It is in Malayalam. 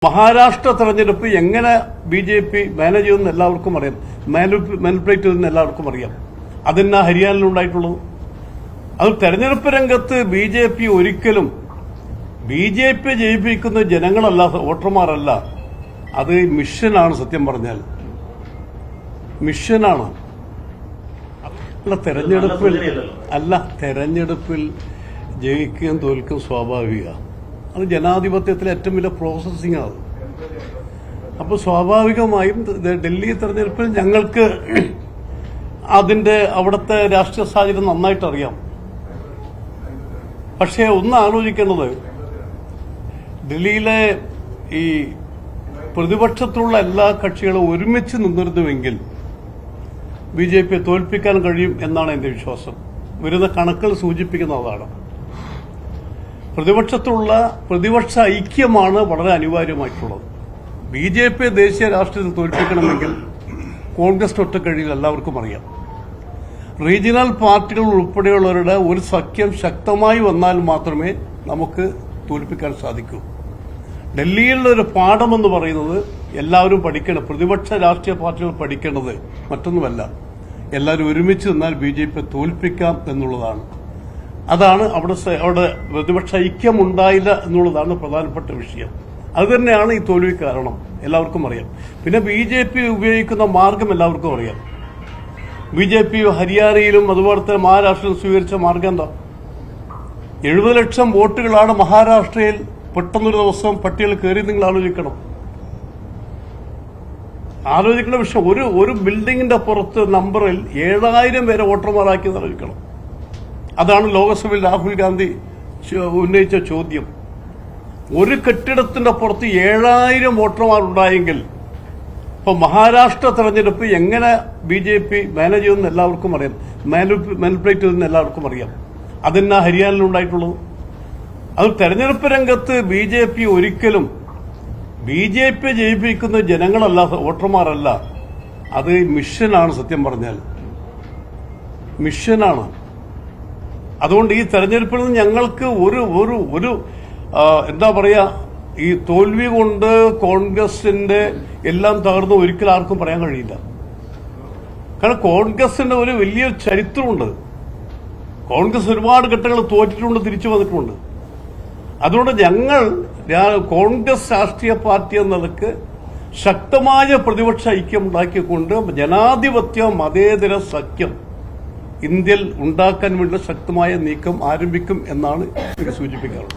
മഹാരാഷ്ട്ര തെരഞ്ഞെടുപ്പ് എങ്ങനെ ബി.ജെ.പി. മാനേജ് ചെയ്യുമെന്ന് എല്ലാവർക്കും അറിയാം, മാനിപ്പുലേറ്റ് ചെയ്യുമെന്ന് എല്ലാവർക്കും അറിയാം. അതെന്നാ ഹരിയാനയിലുണ്ടായിട്ടുള്ളത്. അത് തെരഞ്ഞെടുപ്പ് രംഗത്ത് ബി.ജെ.പി. ഒരിക്കലും ബി.ജെ.പി. ജയിപ്പിക്കുന്ന ജനങ്ങളല്ല, വോട്ടർമാരല്ല. അത് മിഷനാണ്. സത്യം പറഞ്ഞാൽ മിഷനാണ്. തെരഞ്ഞെടുപ്പിൽ ജയിക്കുകയും തോൽക്കുകയും സ്വാഭാവിക. അത് ജനാധിപത്യത്തിലെ ഏറ്റവും വലിയ പ്രോസസ്സിംഗ് ആണ്. അപ്പോൾ സ്വാഭാവികമായും ഡൽഹി തെരഞ്ഞെടുപ്പിൽ ഞങ്ങൾക്ക് അതിന്റെ അവിടുത്തെ രാഷ്ട്രീയ സാഹചര്യം നന്നായിട്ട് അറിയാം. പക്ഷേ ഒന്ന് ആലോചിക്കേണ്ടത്, ഡൽഹിയിലെ ഈ പ്രതിപക്ഷത്തുള്ള എല്ലാ കക്ഷികളും ഒരുമിച്ച് നിന്നിരുന്നുവെങ്കിൽ ബി.ജെ.പിയെ തോൽപ്പിക്കാൻ കഴിയും എന്നാണ് എന്റെ വിശ്വാസം. വരുന്ന കണക്കുകൾ സൂചിപ്പിക്കുന്നതാണ്. പ്രതിപക്ഷ ഐക്യമാണ് വളരെ അനിവാര്യമായിട്ടുള്ളത്. ബി.ജെ.പിയെ ദേശീയ രാഷ്ട്രീയത്തിൽ തോൽപ്പിക്കണമെങ്കിൽ കോൺഗ്രസ് ഒറ്റ കഴിയില്ല, എല്ലാവർക്കും അറിയാം. റീജിയണൽ പാർട്ടികൾ ഉൾപ്പെടെയുള്ളവരുടെ ഒരു സഖ്യം ശക്തമായി വന്നാൽ മാത്രമേ നമുക്ക് തോൽപ്പിക്കാൻ സാധിക്കൂ. ഡൽഹിയിലുള്ള ഒരു പാഠമെന്ന് പറയുന്നത് എല്ലാവരും പഠിക്കണം. പ്രതിപക്ഷ രാഷ്ട്രീയ പാർട്ടികൾ പഠിക്കേണ്ടത് മറ്റൊന്നുമല്ല, എല്ലാവരും ഒരുമിച്ച് നിന്നാൽ ബി.ജെ.പിയെ തോൽപ്പിക്കാം എന്നുള്ളതാണ്. അതാണ് അവിടെ പ്രതിപക്ഷ ഐക്യം ഉണ്ടായില്ല എന്നുള്ളതാണ് പ്രധാനപ്പെട്ട വിഷയം. അതുതന്നെയാണ് ഈ തോൽവി കാരണം, എല്ലാവർക്കും അറിയാം. പിന്നെ ബി.ജെ.പി. ഉപയോഗിക്കുന്ന മാർഗം എല്ലാവർക്കും അറിയാം. ബി.ജെ.പി. ഹരിയാനയിലും അതുപോലെ തന്നെ മഹാരാഷ്ട്രയിലും സ്വീകരിച്ച മാർഗം എന്താ? 70 ലക്ഷം വോട്ടുകളാണ് മഹാരാഷ്ട്രയിൽ പെട്ടെന്നൊരു ദിവസം പട്ടികയിൽ കയറി. നിങ്ങൾ ആലോചിക്കേണ്ട വിഷയം, ഒരു ബിൽഡിംഗിന്റെ പുറത്ത് നമ്പറിൽ 7000 പേരെ വോട്ടർമാരാക്കി ആലോചിക്കണം. അതാണ് ലോക്സഭയിൽ രാഹുൽ ഗാന്ധി ഉന്നയിച്ച ചോദ്യം. ഒരു കെട്ടിടത്തിന്റെ പുറത്ത് 7000 വോട്ടർമാരുണ്ടായെങ്കിൽ ഇപ്പൊ മഹാരാഷ്ട്ര തെരഞ്ഞെടുപ്പ് എങ്ങനെ ബി.ജെ.പി. മാനേജ് ചെയ്യുമെന്ന് എല്ലാവർക്കും അറിയാം, മാനിപ്പുലേറ്റ് ചെയ്യുമെന്ന് എല്ലാവർക്കും അറിയാം. അതെന്നാ ഹരിയാനയിലുണ്ടായിട്ടുള്ളത്. അത് തെരഞ്ഞെടുപ്പ് രംഗത്ത് ബി.ജെ.പി. ഒരിക്കലും ബി.ജെ.പി. ജയിപ്പിക്കുന്ന ജനങ്ങളല്ല, വോട്ടർമാരല്ല. അത് മിഷനാണ്. സത്യം പറഞ്ഞാൽ മിഷനാണ്. അതുകൊണ്ട് ഈ തെരഞ്ഞെടുപ്പിൽ നിന്ന് ഞങ്ങൾക്ക് ഒരു എന്താ പറയാ, ഈ തോൽവി കൊണ്ട് കോൺഗ്രസിന്റെ എല്ലാം തകർന്ന് ഒരിക്കലും ആർക്കും പറയാൻ കഴിയില്ല. കാരണം കോൺഗ്രസിന്റെ ഒരു വലിയ ചരിത്രമുണ്ട്. കോൺഗ്രസ് ഒരുപാട് ഘട്ടങ്ങൾ തോറ്റിട്ടുണ്ട്, തിരിച്ചു വന്നിട്ടുമുണ്ട്. അതുകൊണ്ട് ഞങ്ങൾ കോൺഗ്രസ് രാഷ്ട്രീയ പാർട്ടി എന്ന നിലക്ക് ശക്തമായ പ്രതിപക്ഷ ഐക്യം ഉണ്ടാക്കിക്കൊണ്ട് ജനാധിപത്യ മതേതര സഖ്യം ഇന്ത്യയിൽ ഉണ്ടാക്കാൻ വേണ്ടി ശക്തമായ നീക്കം ആരംഭിക്കും എന്നാണ് എനിക്ക് സൂചിപ്പിക്കാറുള്ളത്.